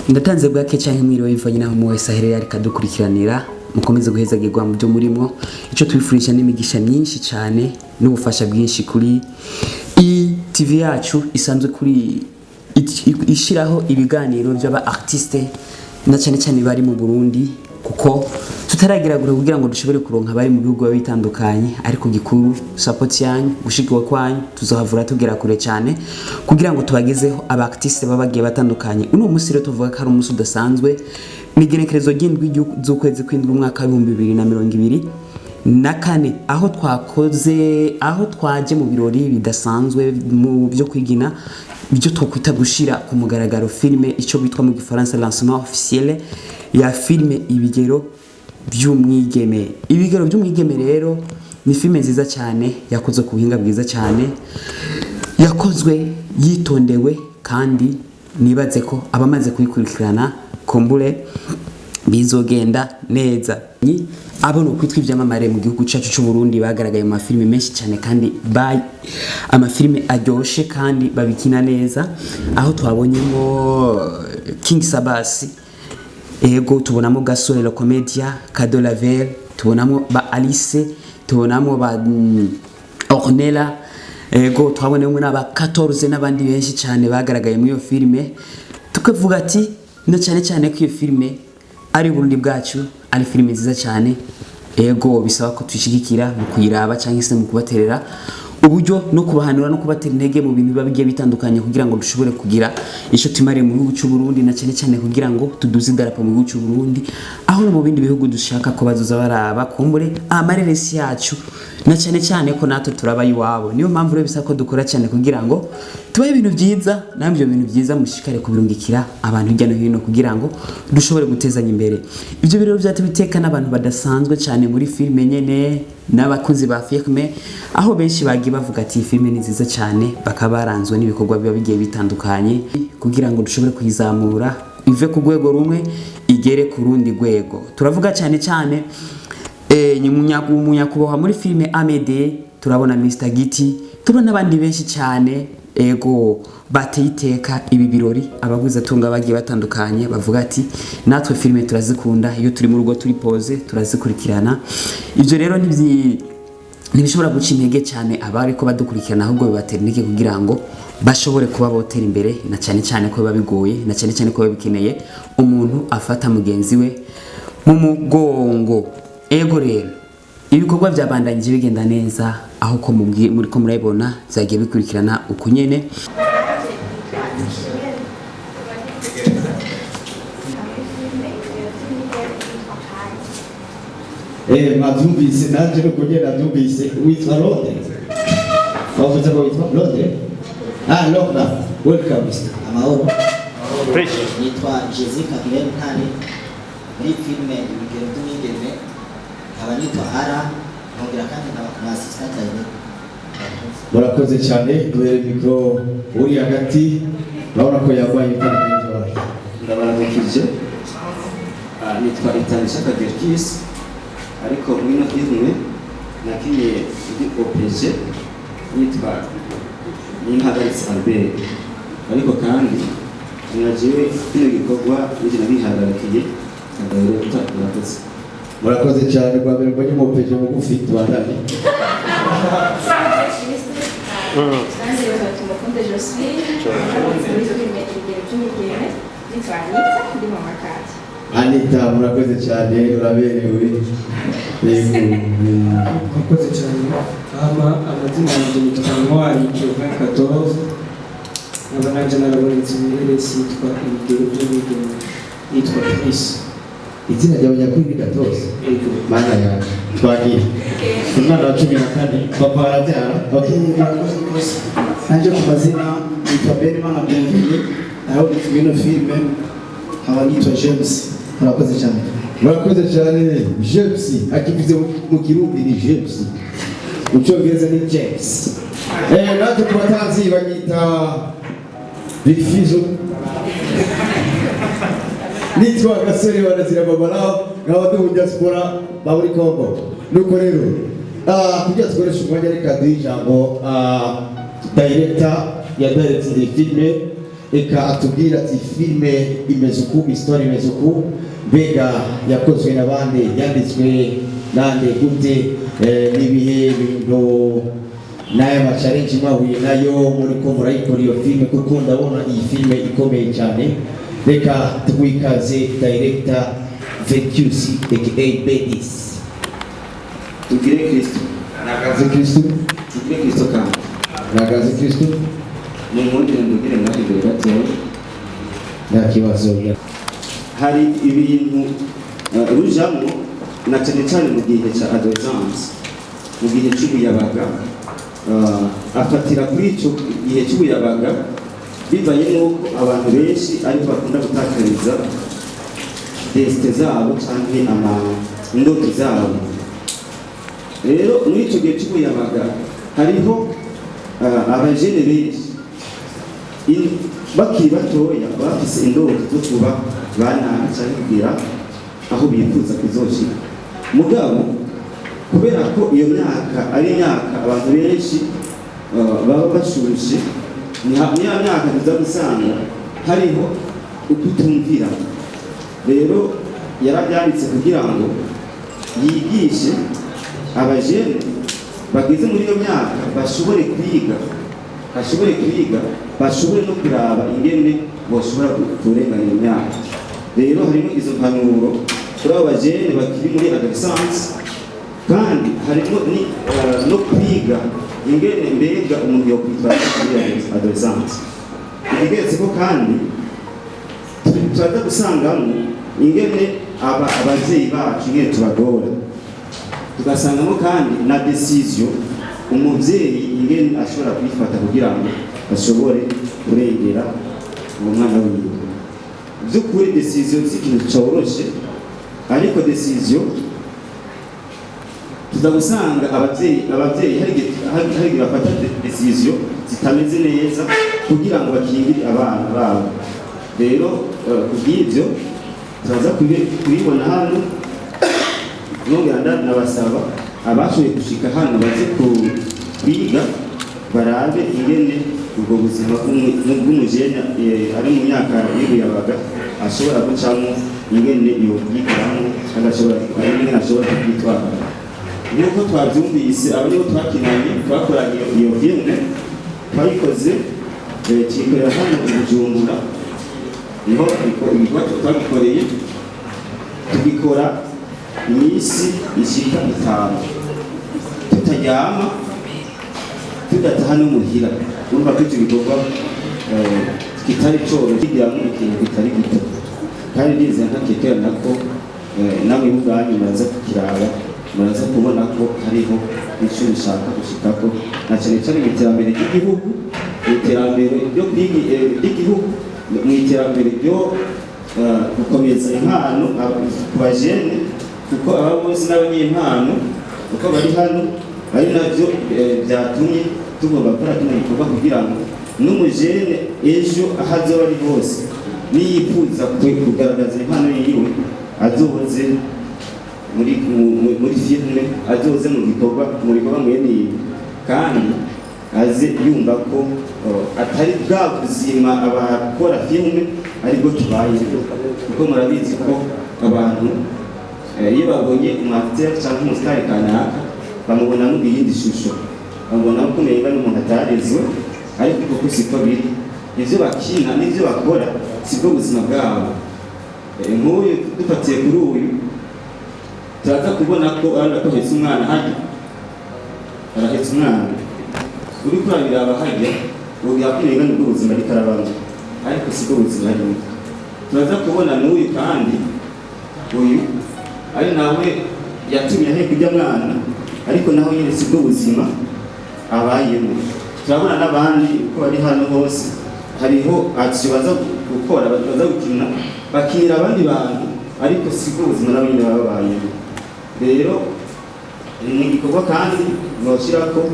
ndatanze bwake cyangwa mwiriwe bivanye naho mu wese ahereye ariko adukurikiranira mukomeze guhezagirwa mu byo murimo icyo twifurisha n'imigisha myinshi cyane n'ubufasha bwinshi kuri TV yacu isanzwe kuri ishiraho ibiganiro by'aba artiste na cyane cyane bari mu Burundi kuko tutaragira kugira ngo dushobore kuronka bari mu bihugu bitandukanye ariko gikuru support yanyu gushigwa kwanyu tuzohavura tugera kure cyane kugira ngo tubagezeho aba artiste babagiye batandukanye uno musire tuvuga ko ari umunsi udasanzwe nigerekerezo ry'indwi z'ukwezi kw'indwi umwaka wa 2024 na kane aho twaje mu birori bidasanzwe mu byo kwigina byo twokwita gushira ku mugaragaro filme icyo bitwa mu Gifaransa lancement officiel ya filme ibigero by'umwigeme. Ibigero by'umwigeme rero ni filme nziza cyane yakozwe ku buhinga bwiza cyane yakozwe yitondewe kandi nibaze ko abamaze kuyikurikirana kombure bizogenda neza. Ni abona kwitwa ivyamamare mu gihugu cyacu cy'u Burundi bagaragaye mu mafilme menshi cyane kandi amafilme aryoshe kandi babikina neza aho twabonyemo King Sabasi ego tubonamo Gasore la Comedia Kado Lavel tubonamo ba Alice tubonamo ba Ornella ego twabonemo n'aba 14 n'abandi benshi cyane bagaragaye mu iyo filme tukavuga ati na cyane cyane ko iyo filme ari Burundi bwacu ari filme nziza cyane ego bisaba ko twishigikira mu kuyiraba cyangwa se mu kubaterera uburyo no kubahanura no kubatera intege mu bintu bibagiye bitandukanye kugira ngo dushobore kugira icyo tumare mu gihugu cy'u Burundi na cyane cyane kugira ngo tuduze idarapo mu gihugu cy'u Burundi aho no mu bindi bihugu dushaka ko bazoza baraba kumbure amareresi yacu na cyane cyane ko nato turaba iwabo niyo mpamvu rero bisaba ko dukora cyane kugira ngo tubaye ibintu byiza nabyo bintu byiza mushikare kubirungikira abantu hirya no hino kugira ngo dushobore gutezanya imbere ibyo birero byatubiteka n'abantu badasanzwe cyane muri filme nyene n'abakunzi ba filme aho benshi bagi bavuga ati filme ni nziza cyane bakabaranzwe n'ibikorwa biba bigiye bitandukanye kugira ngo dushobore kuyizamura ive ku rwego rumwe igere ku rundi rwego turavuga cyane cyane umunyakuboha muri filme Amede turabona Mr Giti turabona abandi benshi cyane ego bateyiteka ibi birori abaguza tunga bagiye batandukanye bavuga ati natwe filme turazikunda iyo turi mu rugo turi pose turazikurikirana ibyo rero ntibishobora guca intege cyane abari ko badukurikirana ahubwo bibatera intege kugira ngo bashobore kuba botera imbere na cyane cyane ko babigoye na cyane cyane ko bikeneye umuntu afata mugenzi we mu mugongo ego rero ibikorwa byabandanyije bigenda neza aho ko muri ko murabibona zagiye bikurikirana uko nyene matumvise naje no kugera tumvise witwa Rode wavuze ko witwa Rode Lokna welcome amahoro nitwa Jessica Kirentani muri filme ibigero by'umwigeme abanitwa Ara nongera kandi na assistant yawe murakoze cyane duhere mikro uri hagati urabona ko yabaye kandi ndabaramukije nitwa Itanisha Kaderkis ariko mwino filme nakinye ndi OPG nitwa Nimpagaritse Albert ariko kandi nagiwe kino gikorwa n'ije nabihagarikiye ndabero murakoze murakoze cyane kwa mbere mbonye mu OPG mu gufite bandani Anita murakoze cyane uraberewe murakoze cyane amazina yanjye nitwa Ntwari Kevin 14 abanaje narabonetse mwireresi yitwa ibigero by'umwigeme yitwa Chris izina ryawe nyakuri ni 14 mana ya twagiye umwana wa 14 papa arabyara murakoze rwose naje ku mazina nitwa Benimana Benville naho bifino filme nkaba nitwa James murakoze cyane James akivuze mu kirundi ni James mu cyongereza ni James natwe kubatanzi banyita Big Fizo nitwa Gasore wanazira babalao nk'abandi mu diaspora bari Kongo nuko rero kugira tworeshe umwanya reka duhe ijambo director ya directing filme eka atubwira ati filime imeze uku, histoire imeze uku, mbega yakozwe na bande, yanditswe nande gute, n'ibihe bintu n'aya ma-challenge mwahuye nayo muriko murayikora iyo filime, kuko ndabona iyi filime ikomeye cyane. Reka tuwikaze director VQC aka Bedis. tugire Kristo Nagaze Kristo, tugire Kristo kandi nagaze Kristo, mu mwongere ndugire mwari imbere gatoya. nta kibazo. Hari ibintu rujamo na cyane cyane mu gihe cya adolescence, mu gihe cy'ubuyabaga, afatira kuri icyo gihe cy'ubuyabaga bivanye n'uko abantu benshi ariko bakunda gutakariza desite zabo cyangwa indoto zabo. Rero muri icyo gihe cy'ubuyabaga hariho abajene benshi bakiri batoya bafise indoto zo kuba banana cyangwa kugira aho bifuza kuzoshika. Mugabo kubera ko iyo myaka ari imyaka abantu benshi baba bashushe, niya myaka tuza gusanga hariho ukutumvira. Rero yarabyanditse kugira ngo yigishe abajene bageze muri iyo myaka bashobore kwiga, bashobore no kuraba ingene boshobora kurenganya iyo myaka. Rero harimo izo mpanuro kuri abo bajene bakiri muri adolescence, kandi harimo no kwiga ingene mbega umuntu yokwitwara muri adolescence. Ikigeretse ko kandi turaza gusangamo ingene abavyeyi bacu ingene tubagora, tugasangamo kandi na decision umuvyeyi ingene ashobora kwifata kugira ngo ashobore kurengera umwana wiwe. By'ukuri decision si ikintu coroshe, ariko decision tuza gusanga abavyeyi hari bafata decision zitameze neza kugira ngo bakingire abana babo. Rero kubw'ibyo turaza kubibona hano, nongera nabasaba abashoboye gushika hano baze kwiga barabe ingene ubwo buzima bw'umujene ari mu myaka y'ubuyabaga ashobora gucamo, ingene yokwigiramo ingene ashobora kwitwara. Nk'uko twabyumvise abo nibo twakinanye twakoranye iyo filime, twayikoze tuyikorera hano i Bujumbura, niho ibikorwa twagikoreye, tugikora iminsi ishika 5 tutaryama tudataha no muhira. Urumva ko icyo gikorwa kitari cyoroshye, kigiramo ikintu kitari gito, kandi nizera ntakekerana ko namwe ubwanyu muraza kukiraba, muraza kubona ko hariho icyo bishaka gushikako, na cyane cyane mu iterambere ry'igihugu, mu iterambere ry'igihugu, mu iterambere ryo gukomeza impano ku bajene, kuko aba bose n'abanyempano uko bari hano ari nabyo byatumye tugomba gukora kino gikorwa kugira ngo n'umujene ejo aho azoba ari hose niyifuza kugaragaza impano yiwe azoze muri filime, azoze mu bikorwa mwene ibi, kandi aze yumva ko atari bwa buzima abakora filime aribwo tubayeho. Kuko murabizi ko abantu iyo babonye umwateri cyangwa umusitari kanaka bamubona mu yindi shusho, bamubona ko umenga n'umuntu atarezwe, ariko koko siko biri. Ivyo bakina n'ivyo bakora sibwo buzima bwabo. Nk'uyu dufatiye kuri uyu turaza kubona ko ahetse umwana hajya, arahetse umwana uri kurabiraba hajya yakumenga n'ubwo buzima ariko arabamo, ariko sibwo buzima arimo. Turaza kubona n'uyu kandi uyu ari nawe yatumye ahe kujya mwana, ariko naho nyine sibwo buzima abayemo. Turabona n'abandi uko bari hano hose hariho action baza gukora, baza gukina, bakinira abandi bantu, ariko sibwo buzima nabo nyine babayemo. Rero ni igikorwa kandi noshira ko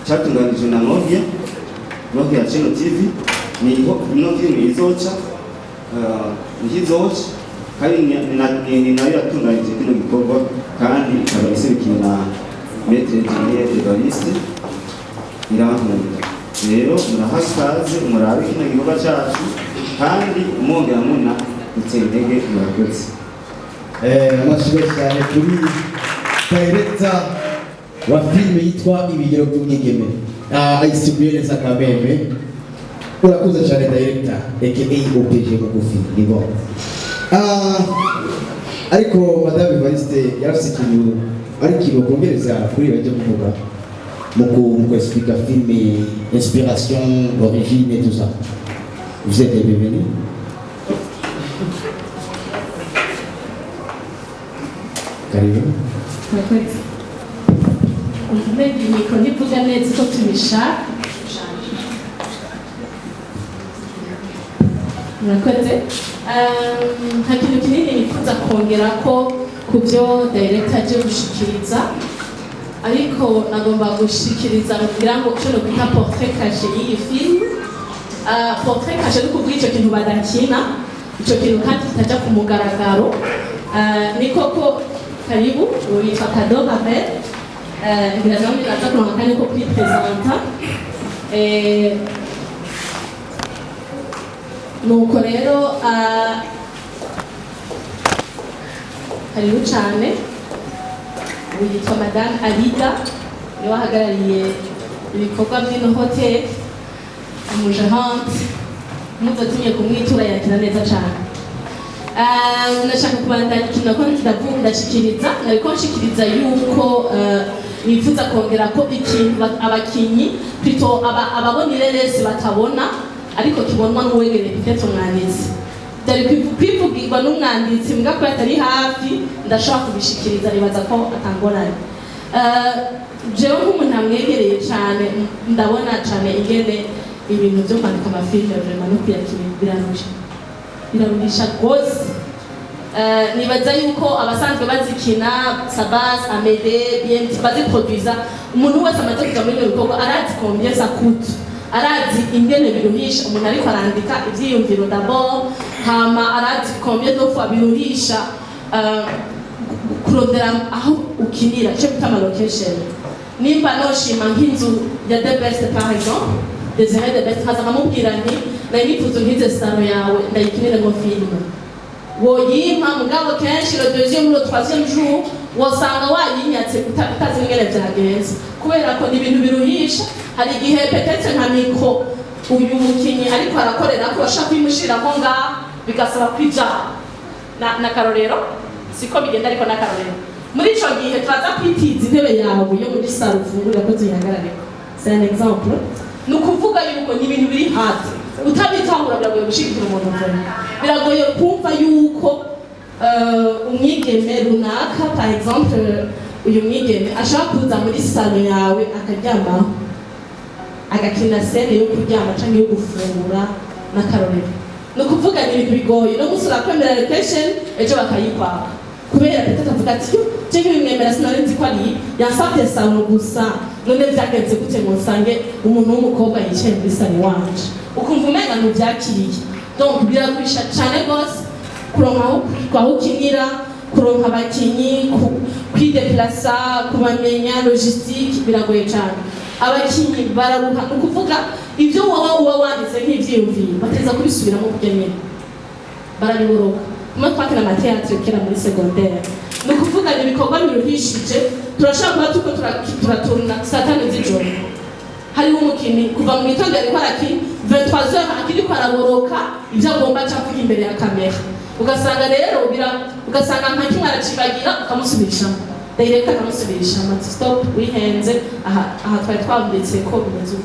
cyatunganijwe na Novia Channel TV, niho ino filime izoca ntizoca, kandi ni nayo yatunganije kino gikorwa, kandi ikaba iserukiwe na Maître Engineer Evariste Irankunda. rero murahakaze murabe kino gikorwa cyacu kandi mwongera muna gutera intege murakoze. Amashuri cyane kuri director wa filime yitwa Ibigero by'Umwigeme ayisibuye neza Kamembe. Urakoze cyane director aka OPG Mugufi ni bo. Ariko Madame Evariste yarafise ikintu ariko kongereza kuri bajya kuvuga mu expliquer film, inspiration, origine et tout ça. Vous êtes les bienvenus. Karibu. Maybe mikro nivuga neza ko tubishaka. Murakoze. Nta kintu kinini nifuza kongera ko ku byo director aje gushikiriza, ariko nagomba gushikiriza kugira ngo cyo kwita portrait caché y'iyi film. Portrait caché ni kuvuga icyo kintu badakina, icyo kintu kandi kitajya ku mugaragaro. Ni koko karibu witwa Kado Babel, ngira ngo ndaza kuronka kandi ko kwipresenta. Nuko rero karibu cyane, witwa Madame Alida, niwe wahagarariye ibikorwa by'ino hotel, umugerante, muzatinye kumwitura yakira neza cyane. Nashaka kubandanya ikintu ko ndashikiriza, nariko nshikiriza yuko nifuza kongera ko ikintu abakinyi plutôt ababonire rese batabona ariko kibonwa n'uwegereye peut-être umwanditsi. Dari kwivugirwa n'umwanditsi mbwa ko atari hafi ndashaka kubishikiriza nibaza ko atangoranye. Jewe nk'umuntu amwegereye cyane ndabona cyane ingene ibintu byo kwandika amafilme vraiment no kuyakira biraruhisha rwose. Nibaza yuko abasanzwe bazikina Sabas, Amede, BNT baziproduiza, umuntu wese amaze kuja muri ibyo bikorwa arazi combien ça coûte, arazi ingene biruhisha umuntu ariko arandika ivyiyumviro d'abord, hama arazi combien de fois biruhisha kurondera aho ukinira cyo bita location. Nimba noshima nk'inzu ya The Best par exemple, Desire The Best haza kamubwira nti na nifuzo nkize saro yawe ndayikinire ngo filme woyimpa mugabo kenshi le deuxième le troisième jour wasanga wayinyatse utazi ingene vyagenze kubera ko ni ibintu biruhisha. Hari igihe peut-être nka micro uyu mukinyi ariko arakorera ko bashaka kwimushirako ngaha bigasaba kwijaha na karorero siko bigenda, ariko na karorero muri ico gihe turaza kwitiza intebe yawe yo muri saro ufungurira ko zihagarareko. C'est un exemple. Nukuvuga yuko ni ibintu biri hati utabitangura biragoye gushikira umuntu mbona, biragoye kumva yuko umwigeme runaka par exemple uyu mwigeme ashaka kuza muri salo yawe akaryamaho agakina scene yo kuryama cyangwa yo gufungura na karorero. Nukuvuga ni ibintu bigoye no gusura kwemera location ejo bakayikwaka kubera petata avuga ati cyo bimwemera sinarinzi ko ari yansabye salo gusa none byagenze gute ngo nsange umuntu w'umukobwa yicaye muri salo wanje ukumva umenga ntubyakiriye. Donc biragurisha cyane rwose kuronka aho ukinira, kuronka abakinyi, kwideplasa, kubamenya logistique biragoye cyane. Abakinyi bararuha ukuvuga ibyo wowe uba wanditse nk'ivyiyumviro bateza kubisubiramo kugenera barabiboroka. Mo twakina amateatre kera muri secondaire nukuvuga ni ibikorwa biruhishije. Turashaka kuba tuko turaturuna satani z'ijoro, hari umukini kuva mu gitondo ariko araki 23h akiri kwaraboroka ibyo agomba cyangwa imbere ya kamera, ugasanga rero ugasanga nta kimwe aracibagira ukamusubirishamo direct akamusubirishamo ati stop wihenze aha twari twambitse ko bimeze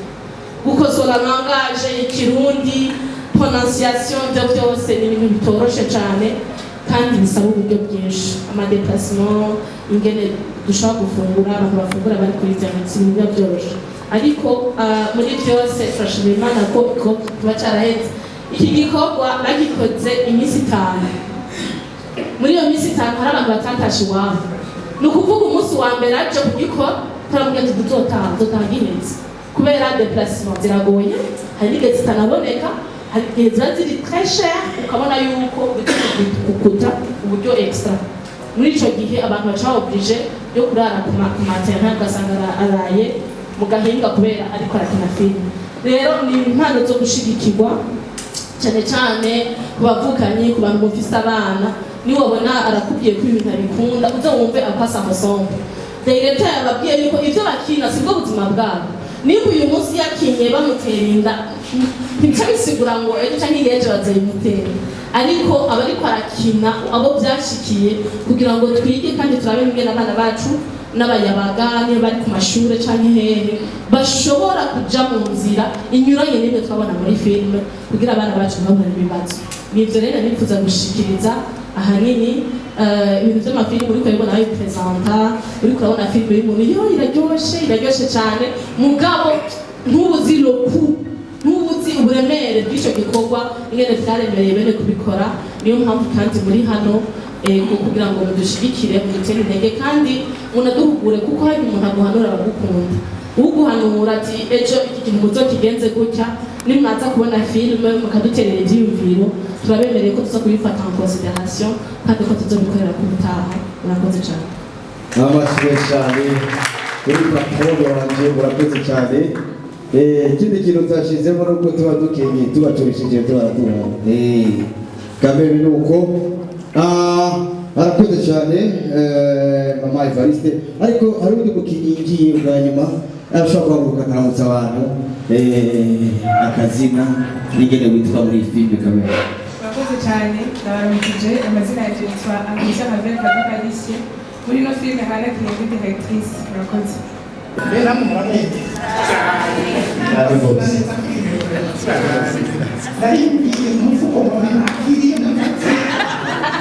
gukosora langage y'ikirundi prononciation byose ni ibintu bitoroshe cyane kandi bisaba uburyo bwinshi, amadeplacement, ingene dushaka gufungura abantu bafungura bari kuri internet biba byoroshye. Ariko muri byose turashimira Imana ko kuba cyarahetse iki gikorwa bagikoze iminsi 5. Muri iyo minsi 5 hari abantu batantashe iwabo. Ni ukuvuga umunsi wa mbere aje kugikora turamubwira ati dutanga inezi kubera deplacement ziragoye, hari n'igihe zitanaboneka, hari igihe ziba ziri très cher ukabona yuko bikukuta uburyo extra. Muri icyo gihe abantu baca oblige yo kurara ku matera ugasanga araye mu gahinga kubera ariko arakina filime. rero ni impano zo gushigikirwa cyane cyane ku bavukanyi, ku bantu bafise abana, niwe wabona arakubwiye ko ibintu abikunda uze wumve apasa amasomo. Directeur yababwiye yuko ivyo bakina sibwo buzima bwabo. Niba uyu munsi yakinye bamutera inda ntibica bisigura ngo ejo canke yejo bazayimutera, ariko abariko arakina abo byashikiye kugira ngo twige kandi turabe ingene abana bacu n'abayabaga niyo bari ku mashure canke hehe bashobora kuja mu nzira inyuranye n'ibyo twabona muri filime kugira abana bacu babone ibibazo. Nivyo rero nifuza gushikiriza ahanini ibintu by'amafilime uriko urabona bipresenta, uriko urabona filime y'umuntu yo iraryoshe cyane, mugabo ntubuzi ntubuzi uburemere bw'icyo gikorwa ingene byaremereye bene kubikora. Niyo mpamvu kandi muri hano kugira ngo mudushigikire mudutere intege kandi munaduhugure, kuko hari umuntu aguhanura abagukunda, uguhanura ati ejo iki kintu muzokigenze gutya, nimwaza kubona filime mukaduterera ibyiyumviro turabemereye ko tuza kubifata en consideration kandi ko tuzobikorera ku butaha. Murakoze cyane. Amashyi cyane kuri patron wanje, murakoze cyane. Ikindi kintu twashizemo nuko tuba dukenye tubaturishije tubaratuma kamere nuko arakoze cyane mama Evariste, ariko hari undi mukinnyi ngiye bwa nyuma ashobora kuvuga akaramutsa abantu akazina n'ingene witwa muri filime kamere. Murakoze cyane, ndabaramukije. Amazina yanjye yitwa Anisha Maveri Kadakadisi, muri ino filime hanakiye ndi directrice. Murakoze. Bera mu murane. Ari bose. Dari umufuko wa akiri n'amatsi.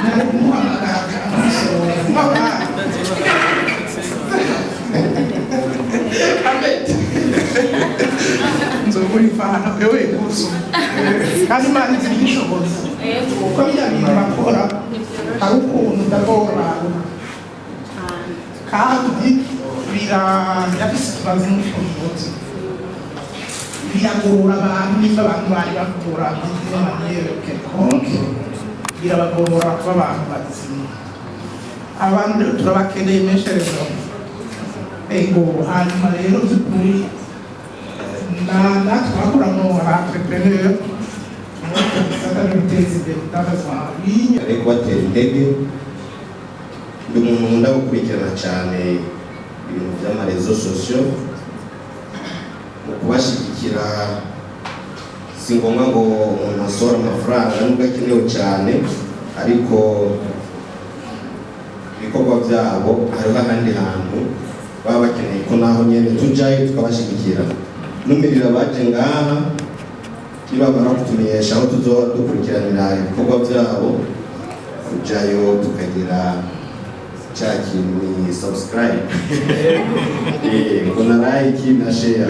Na muhamagara amusoro. Amet. Nzoburi fana wewe kuzo. Kandi mani zibishoboza. Ko byabintu bakora ari ukuntu ndakora. Kandi yafise ikibazo n'ubuvuzi biragora abantu, nimba abantu bari bakora birabagora kuba abantu bazima. Abantu turabakeneye mesherezo ego. Hanyuma rero by'ukuri natwe bakoramo entrepreneur biteza imbere utazazwa ariko batera intege. Ndi umuntu nkunda gukurikirana cyane ibintu by'amarezo sosiyo, mu kubashyigikira si ngombwa ngo umuntu asohora amafaranga nubwo akenewe cyane, ariko ibikorwa byabo hariho ahandi hantu baba bakeneye ko naho nyine tujyayo tukabashyigikira. Numirira baje ngaha nibamara kutumenyesha aho tuzoba dukurikiranira ibikorwa byabo, tujyayo tukagira cya kintu ni subscribe kuna like na share.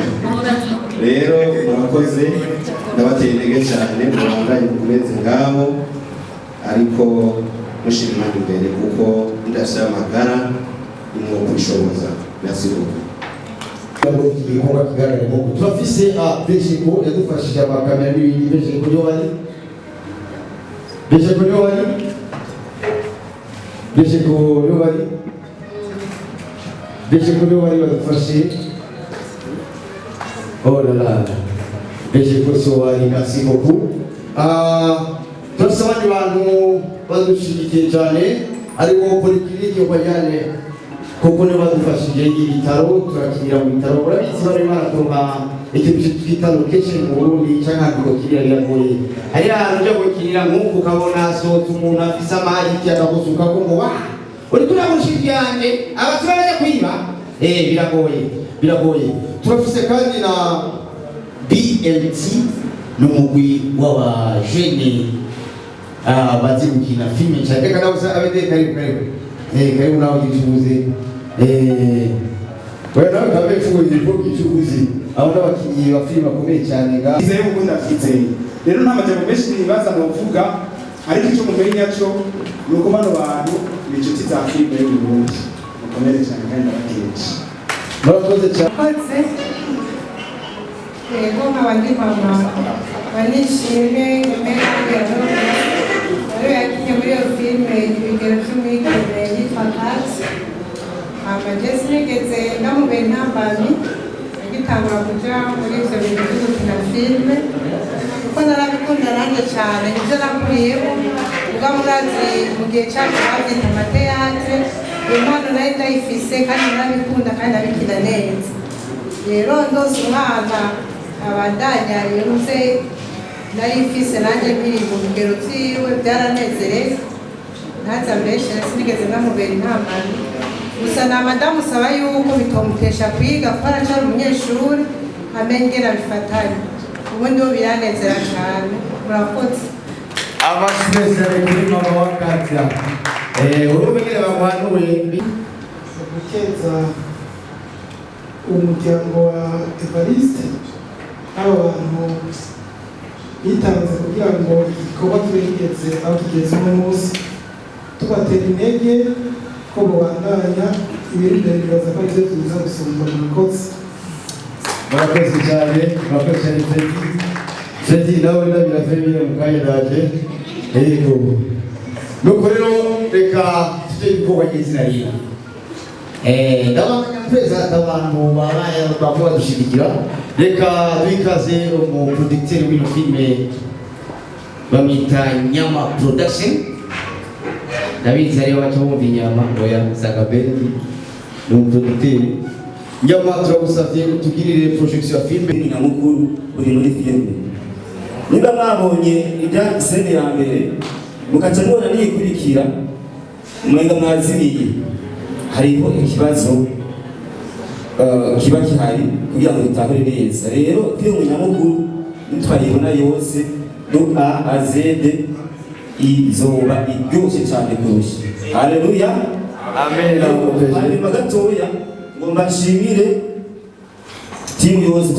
Rero murakoze, ndabateye intege cyane mubandanye mukomeze ngabo, ariko mushimira imbere kuko ndasaba amagara imwo kubishoboza. Merci beaucoup. Igikorwa kigaragara ko turafise Bejeko yadufashije amakamera n'ibindi. Bejeko niyo bari Bejeko niyo bari badufashe. Oh la la, Bejeko so bari. Merci beaucoup. Turafise abandi bantu badushigikiye cyane, ariko Polyclinique y'Ubajyane kuko niba badufashije ibitaro, turakinira mu bitaro. Murabizi bari baratunga ikintu twita location mu Burundi cyangwa gukirira biragoye. Hari ahantu ujya gukinira nk'uko ukabona asohotse umuntu afise amahirwe akagusuka ko ngo uri turamushiki yanjye abatura bajya kwiba. Biragoye. Turafise kandi na BLT n'umugwi w'abajene bazi gukina filime cyane. Reka nawe abede karibu nawe gicuruze. Nawe kabe fuye ivuga icuruzi. Abo n'abakinnyi ba filime bakomeye cyane nga. Izeye ukunda afite. Rero nta majambo menshi nibaza novuga, ariko icyo mumenya cyo nuko bano bantu ni inshuti za filime y'u Burundi. Mukomere cyane kandi abakenshi. Murakoze cyane. Yego nk'abandi mama banishimye nyuma y'aho rero yakinye muri iyo filime ibigero by'umwigeme yitwa Kat. Jesi nigeze ndamubera intambamyi ngitangura kuja muri ivyo bintu vyo gukina filime kuko narabikunda nanjye cyane nivyo nakuriyemo ubwa murazi mu gihe cyacu babyita amateyatre impano nari ndayifise kandi narabikunda kandi nabikina neza rero ndose umwana abandanya yumve nari mfise nanjye nkiri mu bigero vyiwe byaranezereza ntaza mbeshe sinigeze namubera intambara gusa nama ndamusaba yuko bitomutesha kwiga kuko aracyari umunyeshuri amenye ingene abifatanya ubundi bo biranezera cyane murakoze amasezerano kuri mama wa Katia urumegere bagwanuye gukeza umuryango wa Evariste abo bantu bitanze kugira ngo igikorwa kibe kigeze aho kigeze uno munsi tubatera intege ko mubandanya ibiri imbere bibaza ko aribyo tuza gusumba murakoze cyane Freddy nawe ndabira Freddy mu kanya ndaje yego nuko rero reka tujye igikorwa cy'izina ryiwe ndabona tweza abantu babaye bavuga dushigikira reka twikaze mu producteur w'ino filme bamwita Nyama Production ndabizi ariyo bacumva inyama oya Zagabendi ni umuproducteur Nyama turagusavye tugirire projection ya filme nyamukuru uri muri filme niba mwabonye ibya scene ya mbere mukaca mubona niyikurikira mwenga mwazimiye hariho ikibazo kiba gihari kugira ngo bitahure neza rero filme nyamukuru nitwayibona yose do A a Z izoba iryoshe cyane kurusha haleluya amen hanyuma gatoya ngo mbashimire timu yose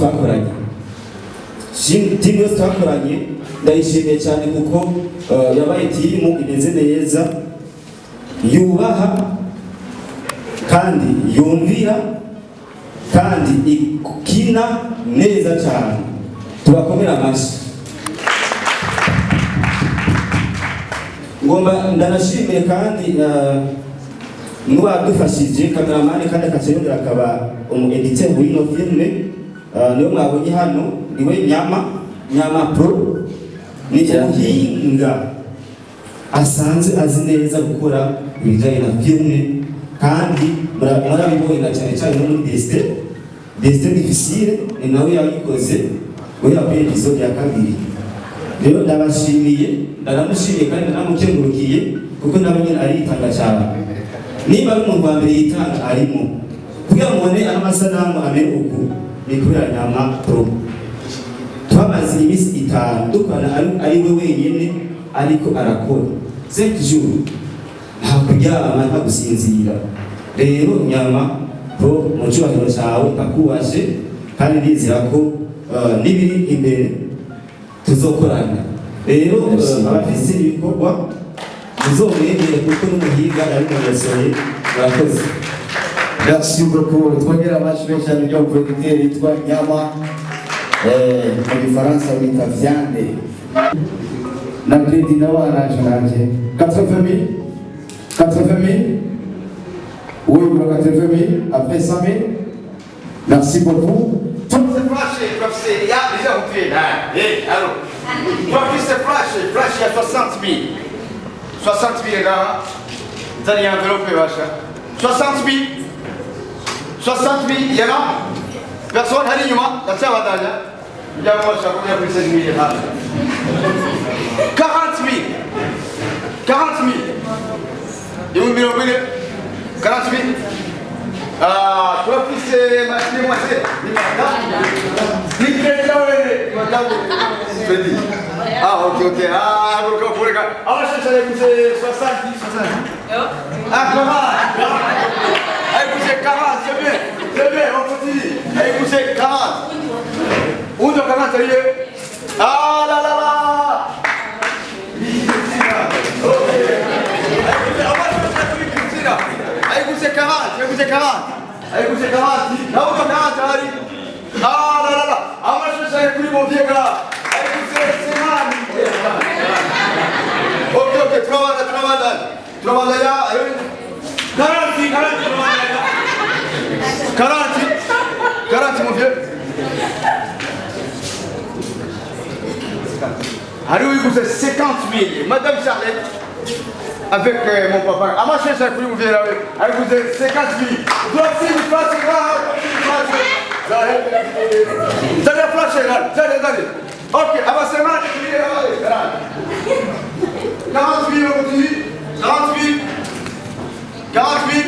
twakoranye ndayishimiye cyane kuko yabaye timu imeze neza yubaha kandi yumvira kandi ikina neza cyane tubakomera amashyi ngomba ndanashimiye kandi n'uwadufashije kameramani kandi akacayongera akaba umu-editeur w'ino filme niyo mwabonye hano niwe Nyama Pro ni umuhinga asanzwe azi neza gukora ibijyanye na filme kandi murabibonye cyane cyane no muri Destin Difficile ni nawe yabikoze we yakuye episode ya 2 rero ndabashimiye ndanamushimiye kandi ndanamukengurukiye kuko nawe nyine aritanga cyane niba ari umuntu wa mbere yitanga arimo kugira ngo mubone amasanamu amere uku ni kubera Nyama Pro twamaze iminsi 5 dukora ari we wenyine ariko arakora 5 jours nta kuryama nta gusinzira rero Nyama Pro mu cyubahiro cyawe kakubashe kandi nizera ko n'ibiri imbere tuzokorana rero abafise ibikorwa muzomwegere kuko n'umuhiga ari mu yasohoye murakoze. Merci beaucoup. Twongera amashyi menshi cyane yo producteur yitwa Nyama mu Gifaransa wita viande na kredi na waraje nanje 80,000 oui pour 80,000 après 100,000 merci beaucoup. Tout c'est flashé comme c'est il y a déjà vous fait là allô toi puis c'est flash il y a 60,000 les gars vous allez envelopper vache 60,000 il y en a personne hari nyuma ndacyabadanya bijya mu bashaka kujya kuri 7,000 hano 40,000 ibihumbi 40,000 toi puis c'est machine moi c'est ok pour les gars alors je vais écouter 70 écoutez 40 c'est bien on continue écoutez 40 où de 40 ah là ok écoutez 40 écoutez 40 là où de 40 arrive ah là ah moi je sais plus mon vieux gars écoutez c'est mal ok travaille là 40 mon vieux Allez, oui, vous êtes 50 000. Madame Charlotte, avec mon papa. À ma chaise, vous venez là. Allez, vous êtes 50 000. Doit-il une place là? Vous allez flasher là. Allez. Ok, à ma semaine, allez. 40 000, on continue. 40 000. 40 000.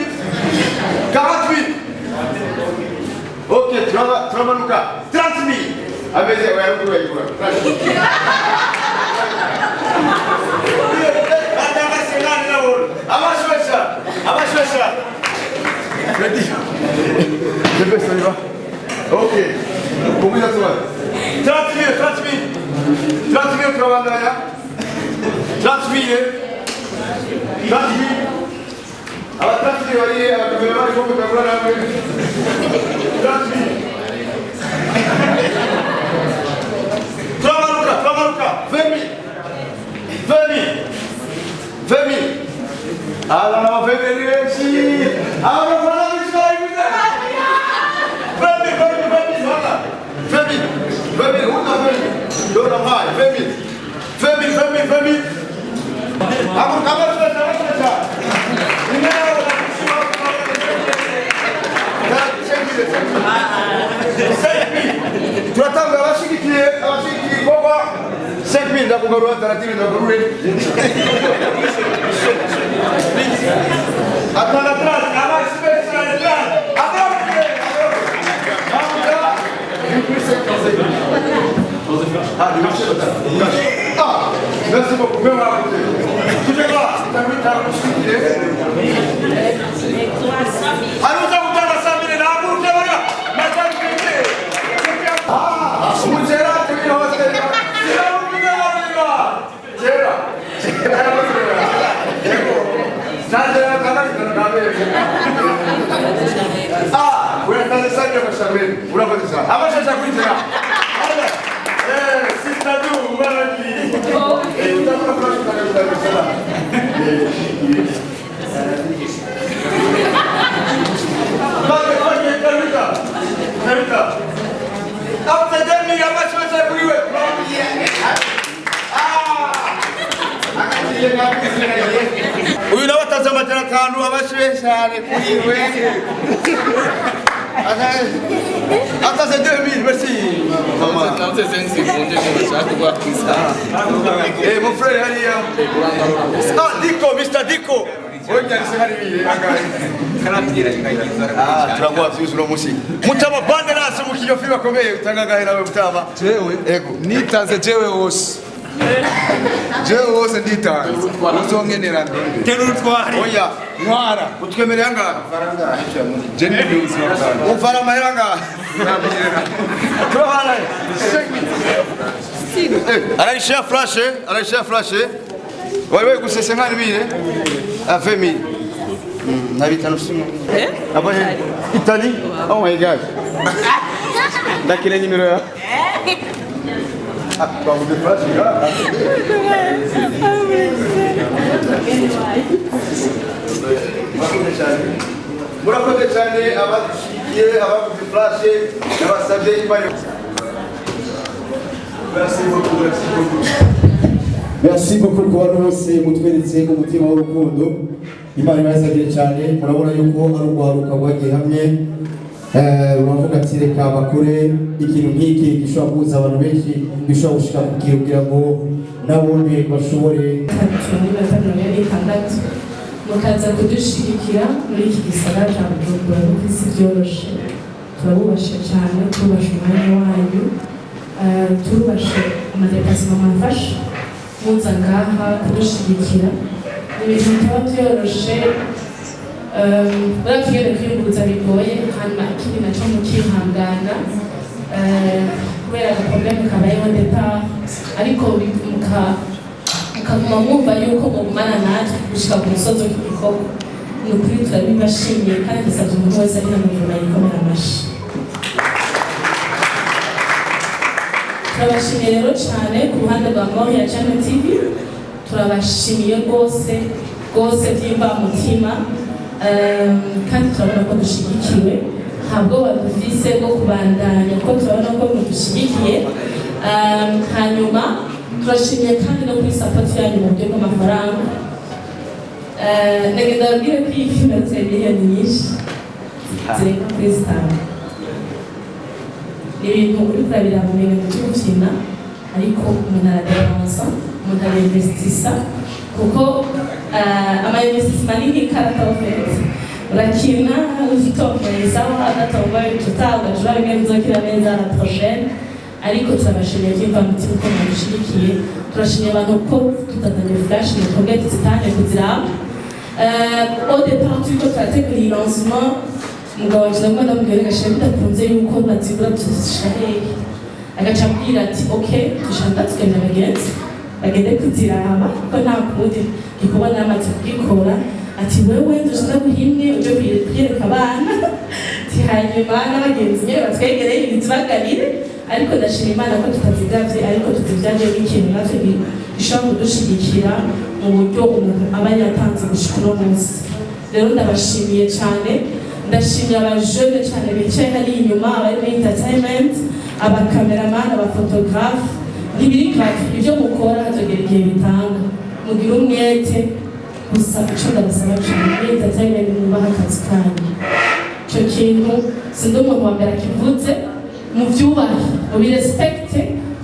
40 000. Ok, Tramaluka. 30 000. Avec les ok. Combien de fois? 30 000. 30 000 travailleurs. 30 000. 30 000. Alors 30 000, voyez, le gouvernement, il faut que tu aies 30 000. Tramaluka. 20 000. 20 000. Alors, on va venir ici. Alors, voilà, je suis avec vous. 20 000. Où t'as 20 000? Don't know why. 20 000. Tu attends, la vache qui est, quoi? 5 000, d'accord, on va attends la trace, merci beaucoup, même à côté. Tu fais quoi? Tu as mis ta bouche qui est. Allons, ça vous donne la 100 000 là, vous, tu vois, madame, tu es. Vous êtes là, tu es là, uyu nawe atazi amajana atanu abashyuye cyane kuri we ataze 2000 merci mon frère hariya Diko Mr Diko turaguha byuzi uno munsi Mutama Banderase mu kiyofi bakomeye utangagahe nawe Mutama jewe nitanze jewe wose nditanze uzongenera terutwari oya ntwara utwemerera ngaha faranga je ndi muzi wakana ufara mahera ngaha turahana araishia flash wewe gusese nkani bire afemi na bitano simu abaye Italy oh my god ndakile nimero ya vamos de flash murakoze cyane abashigiye abavuze flash abasabye imbayo merci beaucoup ku bantu bose mutweretse umutima w'urukundo Imana ibasabye cyane murabona yuko ari uguharuka rwagiye hamwe uravuga ati reka bakore ikintu nk'iki gishobora guhuza abantu benshi bishobora gushika kugira ngo nabone bashobore mukaza kudushigikira muri iki gisagara cya Bujumbura no ku isi byoroshe turabubashe cyane tubashe umwanya wanyu turubashe amadepasima mwafashe muza ngaha kudushigikira ibintu bitaba byoroshe barakigenda kwiyunguruza bigoye hanyuma ikindi nacyo mukihangana kubera agaprobleme kabayeho depart ariko mukaguma mwumva yuko mugumana natwe gushika ku musozi w'igikorwa ni ukuri turabibashimiye kandi dusabye umuntu wese ari hano inyuma yikomera amashyi turabashimiye rero cyane ku ruhande rwa Moriah Channel TV turabashimiye rwose by'imvamutima kandi turabona ko dushigikiwe ntabwo badufise bwo kubandanya kuko turabona ko mudushyigikiye hanyuma turashimiye kandi no kuri sapoti yanyu mu buryo bw'amafaranga. Nagenda babwire ko iyi filime yatwaye miliyoni nyinshi zirenga kuri 5. Ni ibintu uri kurabira mu bintu byo gukina ariko umuntu aradepansa, umuntu arinvestisa kuko ama-investissement ni nk'ikarata ofete. Urakina utomboye sawa adatomboye tuta ugajura bimwe bizokira neza la prochaine, ariko turabashimiye by'imvamutima ko mwadushigikiye. Turashimiye abantu ko tutazanye flash ni twebwe tuzitanye kuziraba. Au départ turiko turategura iyi lancement, umugabo wanje ndamubona ndamubwira gashe bidakunze yuko bazigura tuzishira agaca ambwira ati okay dushaka tugenda bagenzi bagende kuziraba kuko nta kundi gikorwa n'amaze kugikora. Ati wewe dushaka guhimwe uje kuyereka abana ati hanyuma n'abagenzi nyine batwegereye ibitubagarire, ariko ndashima Imana ko tutazigavye ariko tuzivyaje n'ikintu natwe gishobora kudushigikira mu buryo umuntu aba yatanze gushika uno munsi. Rero ndabashimiye cyane, ndashimira abajene cyane bicaye hari inyuma, abari muri entertainment, abakameramani, abafotographe. Ntibiri grave ibyo mukora hazogera igihe bitanga, mugira umwete gusa icyo ndabasaba cyane muri entertainment mwubaha akazi kanyu. Icyo kintu sindi umuntu wa mbere akivuze, mubyubahe mubirespekte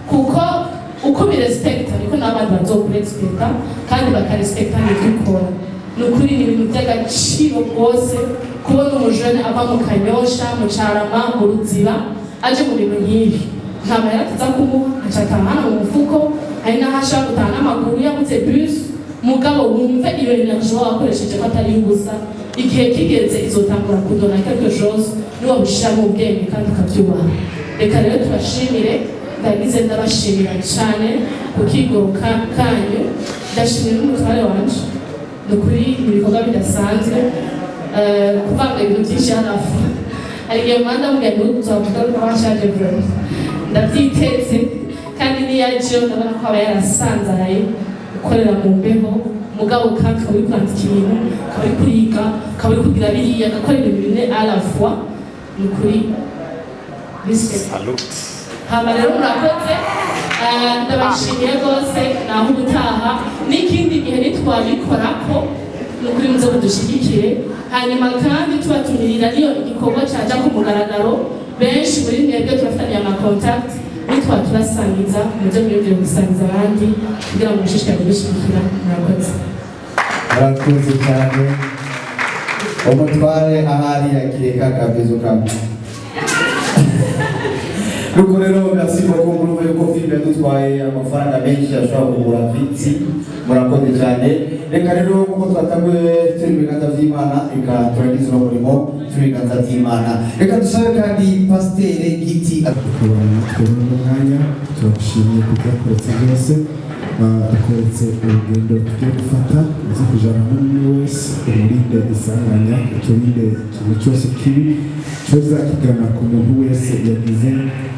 kuko uko birespekta niko n'abandi bazokurespekta kandi bakarespekta n'ibyo ukora. Ni ukuri ni ibintu by'agaciro rwose kubona umujene ava mu Kanyosha, mu Carama, mu Ruziba aje mu bintu nk'ibi. Nta mahera tuza kumuha acataha hano mu mufuko, hari n'aho ashobora gutaha n'amaguru yabuze bus, mugabo wumve iyo energie wakoresheje ko atari ubusa. Igihe kigeze izotangura kudona quelque chose niwo bishira mu bwenge kandi ukabyubaha. Reka rero tubashimire, ndagize ndabashimira cyane kukigoroka kanyu. Ndashimira n'umutware wanje, ni ukuri ibikorwa bidasanzwe kuvanga ibintu byinshi harafu. Hari igihe mwanda mubwira ngo tuzavuga ko washaje vraiment ndabyitetse kandi niyaje ndabona ko aba yarasanzaye gukorera mu mbeho, mugabo kandi ukaba uri kwandika ibintu, ukaba uri kuriga, ukaba uri kugira biriya, agakora ibintu bine à la fois. Ni ukuri respect. Hama rero murakoze, ndabashimiye rwose, naho ubutaha n'ikindi gihe nitwabikorako ni ukuri muze mudushigikire. Hanyuma kandi tubatumirira iyo igikorwa cyaja ku mugaragaro, benshi muri mwebwe turafitanye amacontact, nitwa turasangiza muze mwiyumvire gusangiza abandi kugira ngo mushishikare kudushyigikira. Murakoze. Murakoze cyane. Umutware ahari yakireka akabizo kamwe. Nuko rero merci beaucoup murumva yuko filime dutwaye amafaranga menshi ashobora kugura fitsi. Murakoze cyane. Reka rero kuko twatanguye turi ibiganza by'Imana, reka turagize umurimo turi ibiganza by'Imana. Reka dusabe kandi Pasiteri Giti twebwe n'umwanya turashimiye kugakoretsa byose, dukoretse urugendo tugiye gufata uzi kujana n'umwe wese, umurinde isanganya, uturinde ikintu cyose kibi cyoza kigana ku muntu wese yagize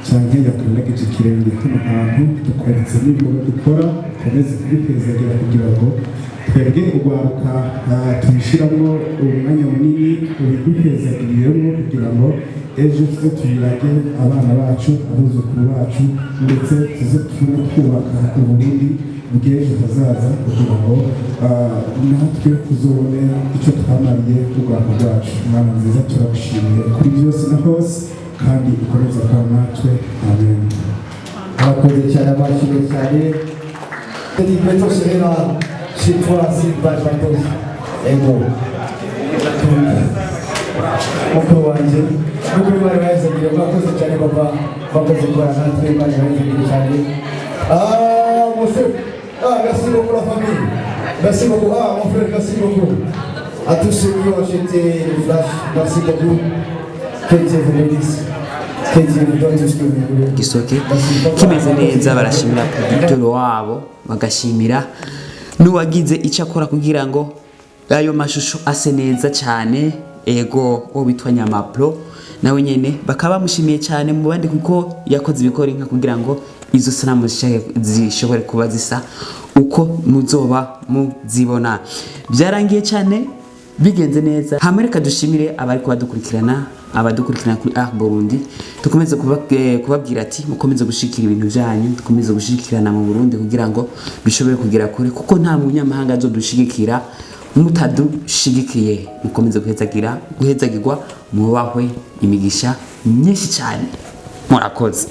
cyangwa yakandagiza ikirenge hano hantu. Dukweretse n'ibikorwa dukora, dukomeze kubipezagera kugira ngo twebwe urwaruka tubishyiramo umwanya munini, ubidupezagiriremo kugira ngo ejo tuze tuyirage abana bacu, abuzukuru bacu, ndetse tuze twubaka Uburundi bw'ejo hazaza kugira ngo natwe tuzobone icyo twamariye urwanda rwacu. Imana nziza turagushimiye kuri byose na hose kandi ukomeza kwa natwe. Amen. Murakoze cyane, abashimwe cyane. Petit Beto Serena chez toi Silva Santos. Ego. Mukuru wanje mukuru bari bazagira bakoze cyane baba bakoze kwa natwe bari bazagira cyane. Monsieur, merci beaucoup la famille. Merci beaucoup mon frère, merci beaucoup. À tous ceux qui ont acheté le flash, merci beaucoup. Que Dieu vous bénisse. Que Dieu vous donne tout ce que vous voulez. Gisoke kimeze neza, barashimira producer wabo, bagashimira n'uwagize icyo akora kugira ngo ayo mashusho ase neza cyane. Ego wo bitwa Nyamapro nawe nyene bakaba bamushimiye cyane mu bandi kuko yakoze ibikora inka kugira ngo izo sanamu zishobore kuba zisa uko muzoba muzibona. Byarangiye cyane bigenze neza. Hamereka dushimire abari kubadukurikirana abadukurikirana kuri Art Burundi dukomeze kubabwira ati mukomeze gushikira ibintu byanyu dukomeze gushikirana mu Burundi kugira ngo bishobore kugera kure kuko nta munyamahanga azodushigikira mutadushigikiye mukomeze guhezagirwa mubahwe imigisha myinshi cyane murakoze